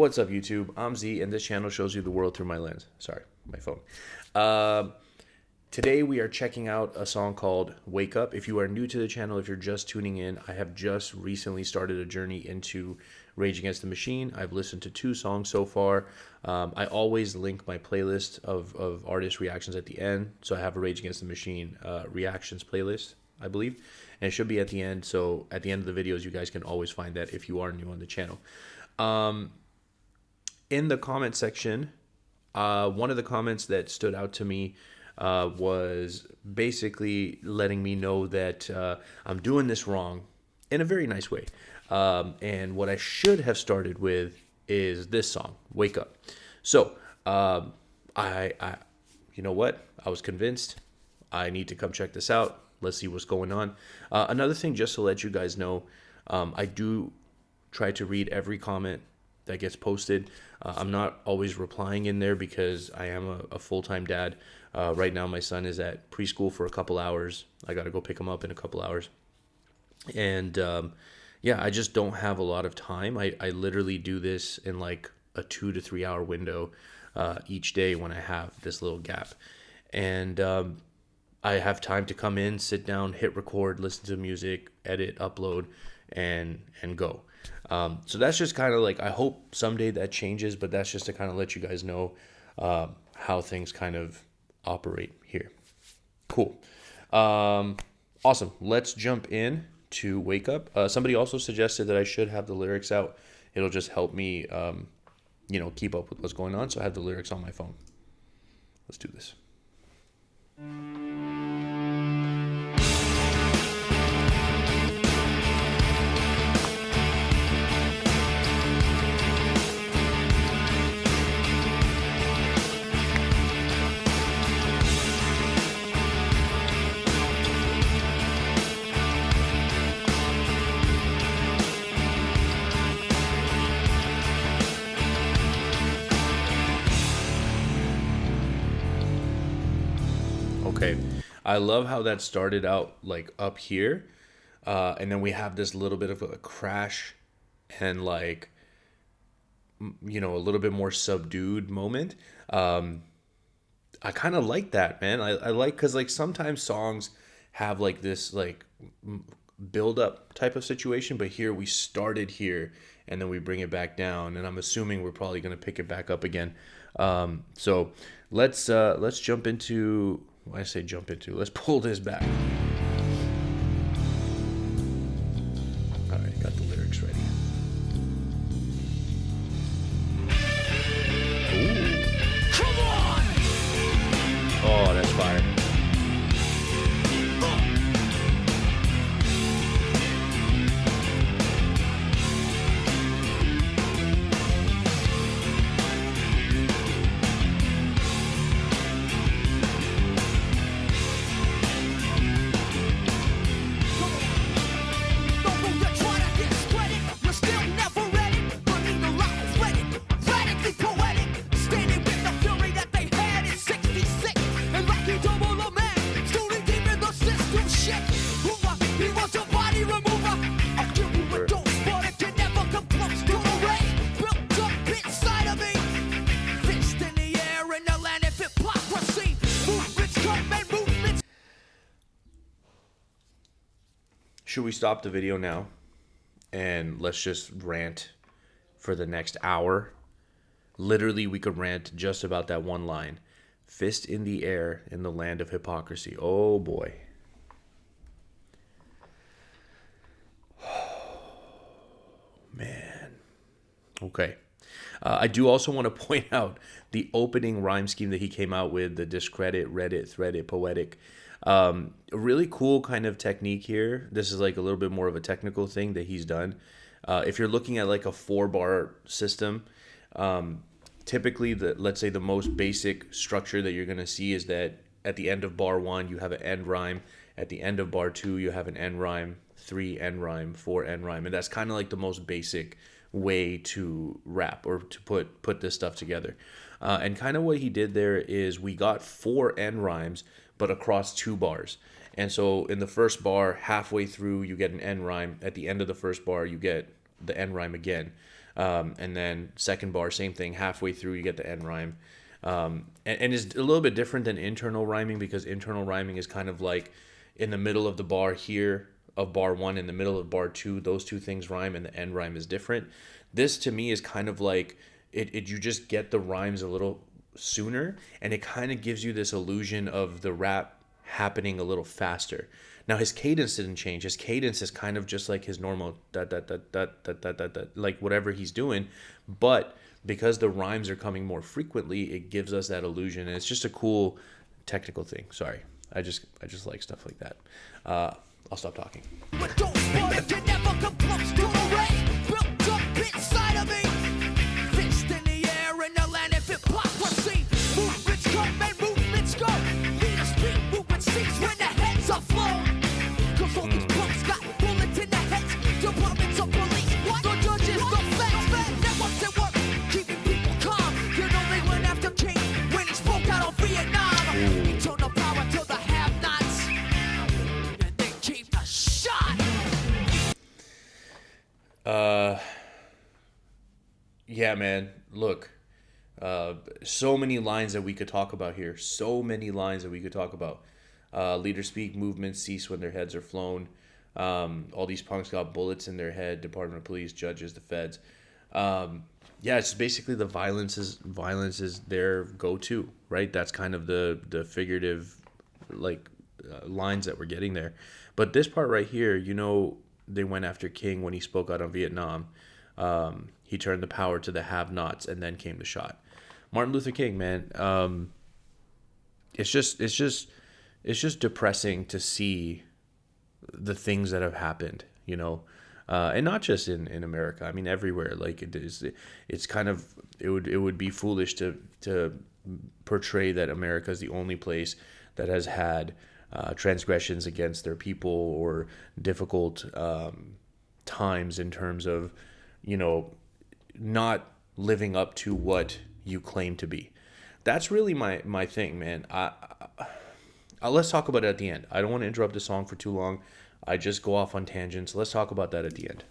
What's up, YouTube? I'm Z, and this channel shows you the world through my lens. Sorry, my phone. Uh, Today we are checking out a song called Wake Up. If you are new to the channel, if you're just tuning in, I have just recently started a journey into Rage Against the Machine. I've listened to 2 songs so far. I always link my playlist of artist reactions at the end. So I have a Rage Against the Machine reactions playlist, I believe. And it should be at the end. So at the end of the videos, you guys can always find that if you are new on the channel. In the comment section, one of the comments that stood out to me was basically letting me know that I'm doing this wrong in a very nice way. And what I should have started with is this song, Wake Up. So I you know what? I was convinced I need to come check this out. Let's see what's going on. Another thing, just to let you guys know, I do try to read every comment that gets posted. I'm not always replying in there because I am a full-time dad. Right now my son is at preschool for a couple hours. I got to go pick him up in a couple hours. And yeah, I just don't have a lot of time. I literally do this in like a 2 to 3 hour window each day when I have this little gap. And I have time to come in, sit down, hit record, listen to music, edit, upload, and go. So that's just kind of like, I hope someday that changes, but that's just to kind of let you guys know how things kind of operate here. Cool. Awesome. Let's jump in to Wake Up. Somebody also suggested that I should have the lyrics out. It'll just help me, keep up with what's going on. So I have the lyrics on my phone. Let's do this. Okay, I love how that started out like up here, and then we have this little bit of a crash and like, a little bit more subdued moment. I kind of like that, man. I like, because like sometimes songs have like this like build up type of situation, but here we started here and then we bring it back down, and I'm assuming we're probably going to pick it back up again. So let's jump into. When I say jump into, let's pull this back. All right, got the lyrics ready. Ooh. Come on! Oh, that's fire. Should we stop the video now and let's just rant for the next hour? Literally, we could rant just about that one line. Fist in the air in the land of hypocrisy. Oh boy. Man. Okay. I do also want to point out the opening rhyme scheme that he came out with, the discredit, Reddit, thread it, poetic. A really cool kind of technique here. This is like a little bit more of a technical thing that he's done. If you're looking at like a 4-bar system, typically let's say the most basic structure that you're going to see is that at the end of bar 1, you have an end rhyme. At the end of bar 2, you have an end rhyme, 3 end rhyme, 4 end rhyme. And that's kind of like the most basic way to rap or to put this stuff together. And kind of what he did there is we got 4 end rhymes, but across 2 bars. And so in the first bar, halfway through, you get an end rhyme. At the end of the first bar, you get the end rhyme again. And then second bar, same thing. Halfway through, you get the end rhyme. And is a little bit different than internal rhyming, because internal rhyming is kind of like in the middle of the bar here of bar one, in the middle of bar two, those two things rhyme, and the end rhyme is different. This to me is kind of like it you just get the rhymes a little sooner, and it kind of gives you this illusion of the rap happening a little faster. Now his cadence didn't change. His cadence is kind of just like his normal da da da da da da da, da like whatever he's doing, but because the rhymes are coming more frequently, it gives us that illusion, and it's just a cool technical thing. Sorry, I just like stuff like that. I'll stop talking. But don't spoil it, you never come close to the rage built up inside of me. Fist in the air in the land of hypocrisy. Movements come and movements go. Leaders speak, movement cease when the heads are flown. Cause all these punks got bullets in their heads. Departments of police, what? The judges, the feds. Networks at work, keeping people calm. You know they went after King when he spoke out on Vietnam. He turned the power to the have-nots. And they keep the shot. Yeah, man. Look, so many lines that we could talk about here. So many lines that we could talk about. Leaders speak, movements cease when their heads are flown. All these punks got bullets in their head. Department of Police, judges, the feds. Yeah, it's basically the violence is their go-to, right? That's kind of the figurative, like, lines that we're getting there. But this part right here, you know, they went after King when he spoke out on Vietnam. He turned the power to the have-nots, and then came the shot. Martin Luther King, man. It's just depressing to see the things that have happened, you know, and not just in America. I mean, everywhere. Like it's kind of it would be foolish to portray that America is the only place that has had transgressions against their people, or difficult times in terms of, you know, not living up to what you claim to be. That's really my thing, man. Let's talk about it at the end. I don't want to interrupt the song for too long. I just go off on tangents. Let's talk about that at the end.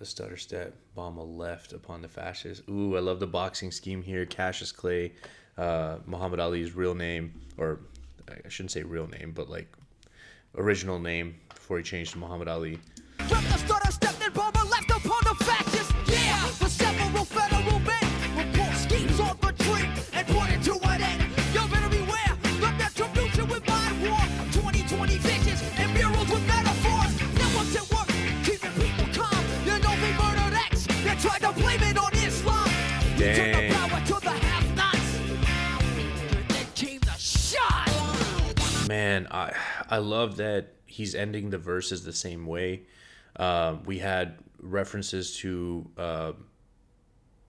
Stutter step, bomber left upon the fascists. Ooh, I love the boxing scheme here. Cassius Clay, Muhammad Ali's real name, or I shouldn't say real name, but like original name before he changed to Muhammad Ali. The stutter step, then bomber left upon the fascists. Yeah, the several federal men report schemes on the tree and pointed to an end. You better beware the retribution with mind war. 2020 visions and murals with metaphors. Networks at work, keeping people calm. You know they murdered X. They tried to blame it on Islam. Dang. Turn the power to the have-nots. And then came the shot. Man, I love that he's ending the verses the same way. We had references to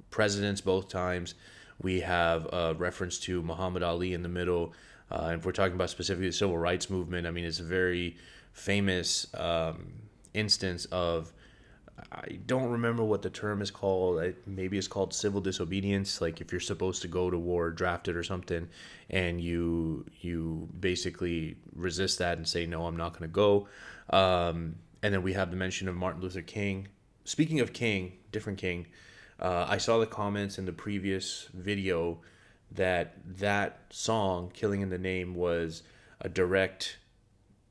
presidents both times. We have a reference to Muhammad Ali in the middle. And if we're talking about specifically the civil rights movement, I mean, it's a very famous instance of, I don't remember what the term is called. Maybe it's called civil disobedience. Like if you're supposed to go to war, drafted or something, and you basically resist that and say, no, I'm not going to go. And then we have the mention of Martin Luther King. Speaking of King, different King, I saw the comments in the previous video that song, Killing in the Name, was a direct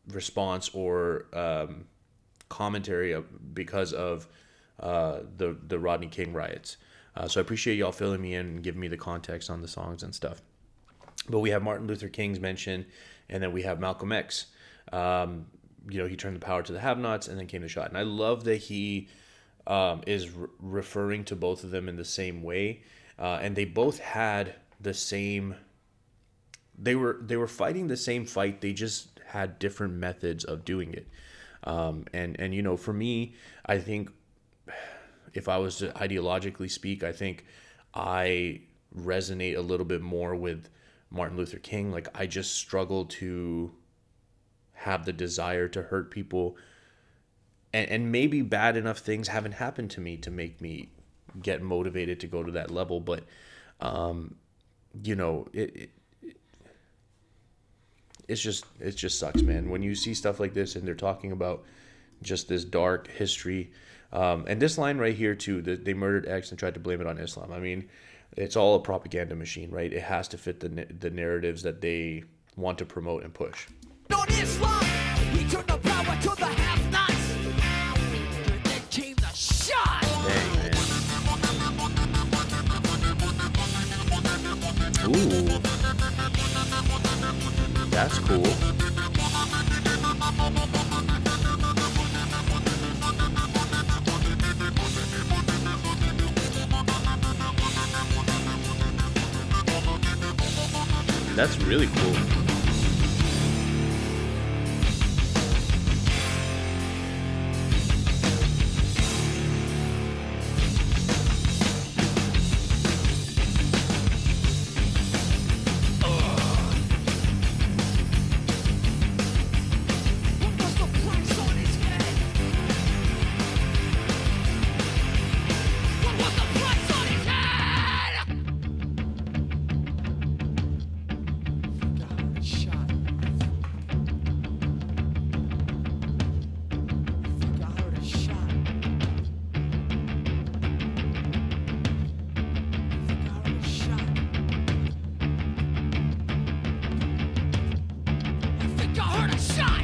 response or commentary because of the Rodney King riots. So I appreciate y'all filling me in and giving me the context on the songs and stuff. But we have Martin Luther King's mention, and then we have Malcolm X. He turned the power to the have-nots, and then came the shot. And I love that he is referring to both of them in the same way, and they both had the same. They were fighting the same fight. They just had different methods of doing it. And for me, I think if I was to ideologically speak, I think I resonate a little bit more with Martin Luther King. Like, I just struggle to have the desire to hurt people, and maybe bad enough things haven't happened to me to make me get motivated to go to that level. But it just sucks, man, when you see stuff like this and they're talking about just this dark history. And this line right here too, that they murdered X and tried to blame it on Islam. I mean, it's all a propaganda machine, right? It has to fit the narratives that they want to promote and push. On Islam, we turned the power to the have-nots. Then came the shot. Dang, man. Ooh. That's cool. That's really cool. What was the price on his head? What was the price on his head? I heard a shot. I heard a shot. I heard a shot. I think I heard a shot.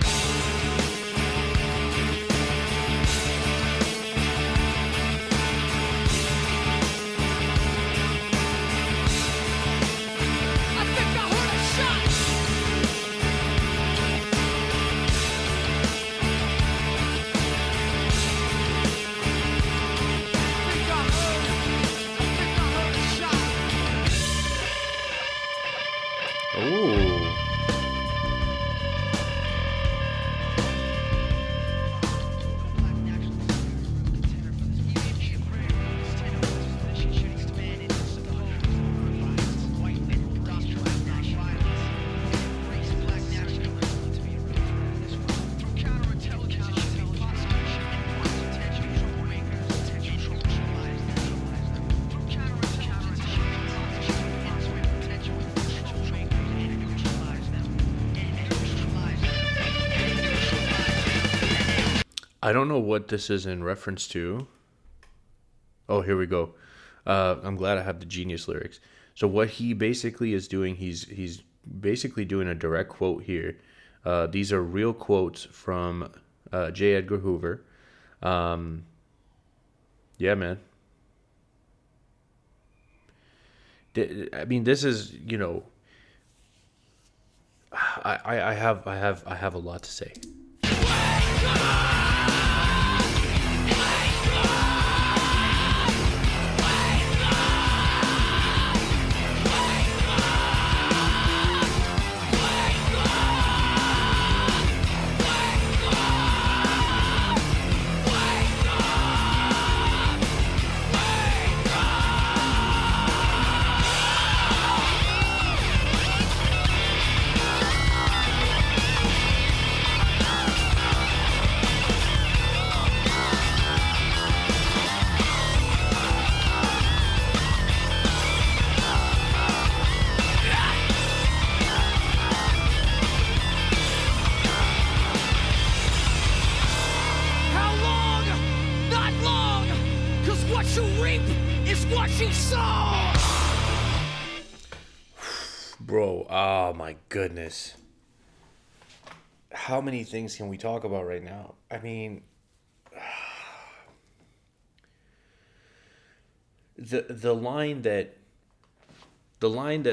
I think I heard a shot. I think I heard a shot. Ooh. I don't know what this is in reference to. Oh, here we go. I'm glad I have the Genius lyrics. So what he basically is doing, he's basically doing a direct quote here. These are real quotes from J. Edgar Hoover. Yeah, man. I mean, this is, I have a lot to say. How long? Not long. 'Cause what you reap is what you sow. Bro, oh my goodness. How many things can we talk about right now? I mean, the line that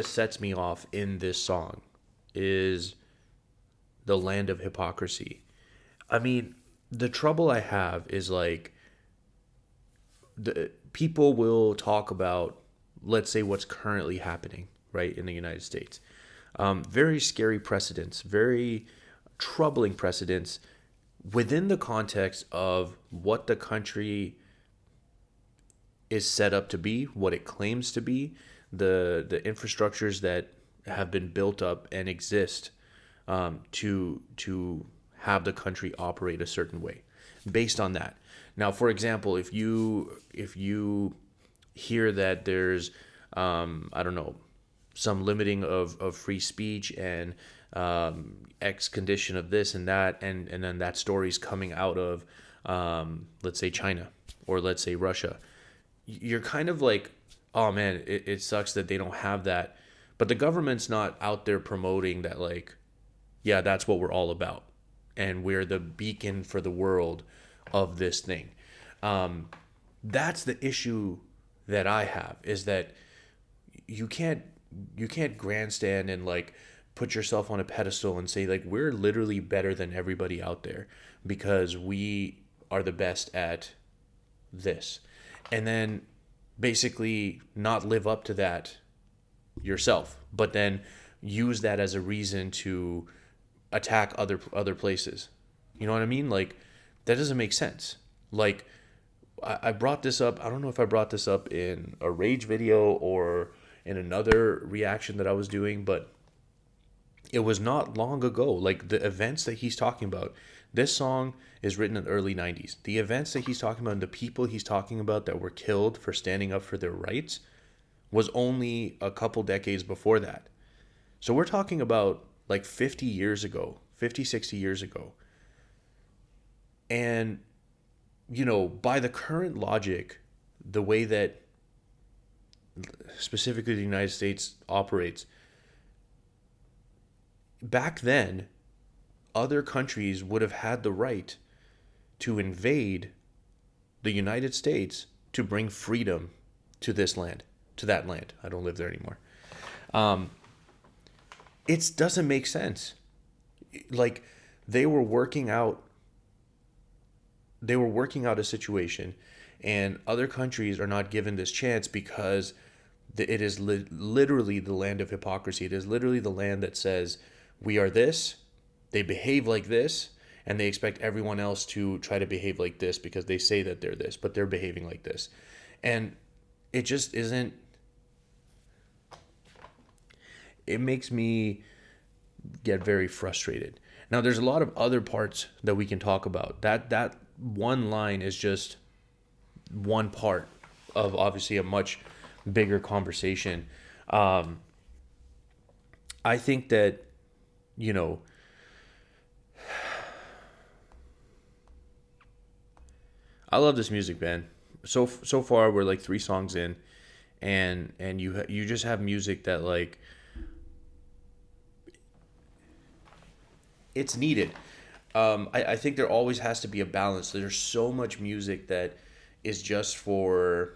sets me off in this song is the land of hypocrisy. I mean, the trouble I have is like the people will talk about, let's say, what's currently happening, right, in the United States. Very scary precedents, very troubling precedents within the context of what the country is set up to be, what it claims to be, the infrastructures that have been built up and exist to have the country operate a certain way, based on that. Now, for example, if you hear that there's I don't know, some limiting of free speech and X condition of this and that, and then that story's coming out of let's say China or let's say Russia, you're kind of like, oh man, it sucks that they don't have that. But the government's not out there promoting that, like, yeah, that's what we're all about. And we're the beacon for the world of this thing. That's the issue that I have, is that you can't grandstand and like put yourself on a pedestal and say like we're literally better than everybody out there because we are the best at this, and then basically not live up to that yourself, but then use that as a reason to attack other places. You know what I mean? Like, that doesn't make sense. Like, I brought this up. I don't know if I brought this up in a rage video or in another reaction that I was doing, but it was not long ago. Like, the events that he's talking about, this song is written in the early 90s. The events that he's talking about and the people he's talking about that were killed for standing up for their rights was only a couple decades before that. So we're talking about like 50 years ago, 50, 60 years ago. And, you know, by the current logic, the way that specifically the United States operates, back then, other countries would have had the right to invade the United States to bring freedom to this land, to that land. I don't live there anymore. It doesn't make sense. Like, they were working out a situation, and other countries are not given this chance because it is literally the land of hypocrisy. It is literally the land that says, we are this, they behave like this, and they expect everyone else to try to behave like this because they say that they're this, but they're behaving like this. And it just isn't. It makes me get very frustrated. Now, there's a lot of other parts that we can talk about. That one line is just one part of obviously a much bigger conversation. I think that, you know, I love this music, man. So far we're like 3 songs in, and you just have music that, like, it's needed. I think there always has to be a balance. There's so much music that is just for,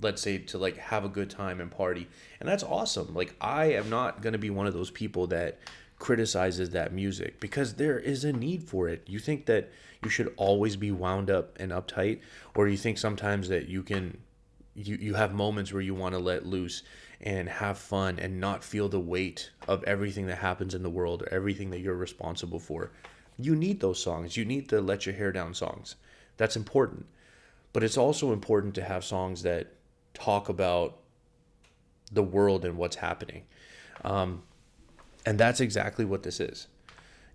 let's say, to like have a good time and party, and that's awesome. Like, I am not going to be one of those people that criticizes that music because there is a need for it. You think that you should always be wound up and uptight, or you think sometimes that you have moments where you want to let loose and have fun and not feel the weight of everything that happens in the world or everything that you're responsible for. You need those songs. You need the let your hair down songs. That's important. But it's also important to have songs that talk about the world and what's happening. And that's exactly what this is.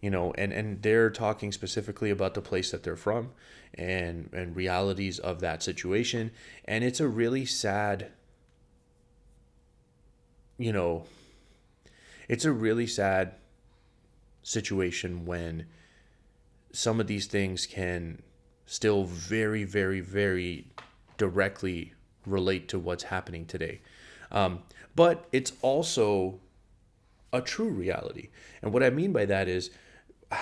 You know, and they're talking specifically about the place that they're from and realities of that situation. And it's a really sad, you know, it's a really sad situation when some of these things can still very, very, very directly relate to what's happening today. But it's also a true reality. And what I mean by that is,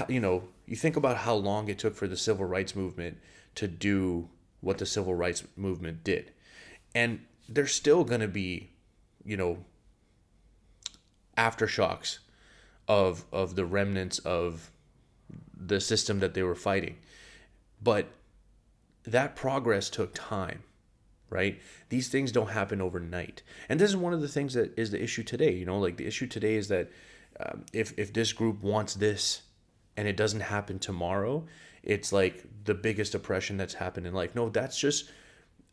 you know, you think about how long it took for the civil rights movement to do what the civil rights movement did. And there's still going to be, you know, aftershocks of the remnants of the system that they were fighting. But that progress took time, right? These things don't happen overnight. And this is one of the things that is the issue today. Like the issue today is that if this group wants this and it doesn't happen tomorrow, it's like the biggest oppression that's happened in life. No, that's just,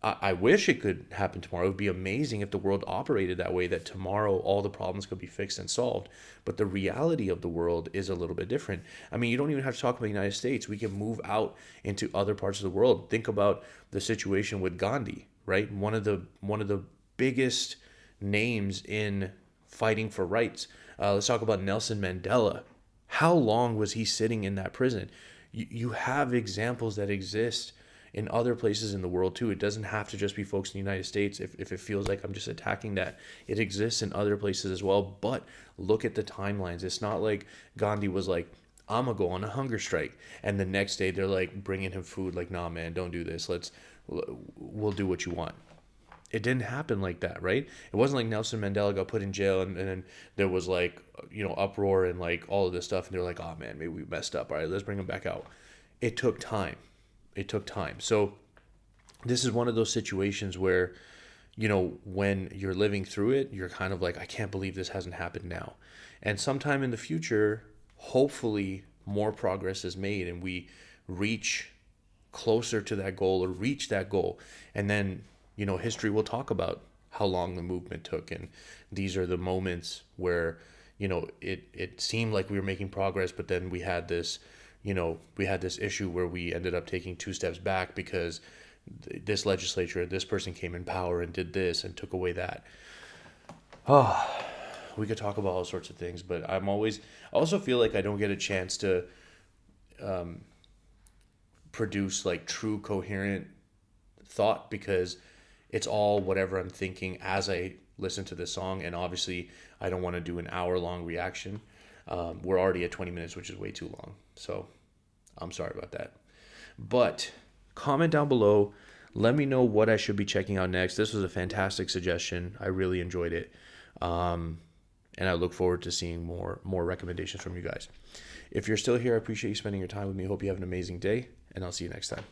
I wish it could happen tomorrow. It would be amazing if the world operated that way, that tomorrow all the problems could be fixed and solved. But the reality of the world is a little bit different. I mean, you don't even have to talk about the United States. We can move out into other parts of the world. Think about the situation with Gandhi, right? One of the biggest names in fighting for rights. Let's talk about Nelson Mandela. How long was he sitting in that prison? You have examples that exist in other places in the world too. It doesn't have to just be folks in the United States. If it feels like I'm just attacking that, it exists in other places as well. But look at the timelines. It's not like Gandhi was like, I'm gonna go on a hunger strike, and the next day they're like bringing him food. Like, nah, man, don't do this. We'll do what you want. It didn't happen like that, right? It wasn't like Nelson Mandela got put in jail and then there was like, uproar and like all of this stuff. And they're like, oh man, maybe we messed up. All right, let's bring him back out. It took time. So this is one of those situations where, when you're living through it, you're kind of like, I can't believe this hasn't happened now. And sometime in the future, hopefully more progress is made and we reach closer to that goal or reach that goal. And then, history will talk about how long the movement took. And these are the moments where, it seemed like we were making progress, but then we had this issue where we ended up taking 2 steps back because this legislature, this person came in power and did this and took away that. We could talk about all sorts of things, but I also feel like I don't get a chance to produce like true coherent thought because it's all whatever I'm thinking as I listen to this song. And obviously I don't want to do an hour-long reaction. We're already at 20 minutes, which is way too long. So I'm sorry about that. But comment down below. Let me know what I should be checking out next. This was a fantastic suggestion. I really enjoyed it. And I look forward to seeing more recommendations from you guys. If you're still here, I appreciate you spending your time with me. Hope you have an amazing day, and I'll see you next time.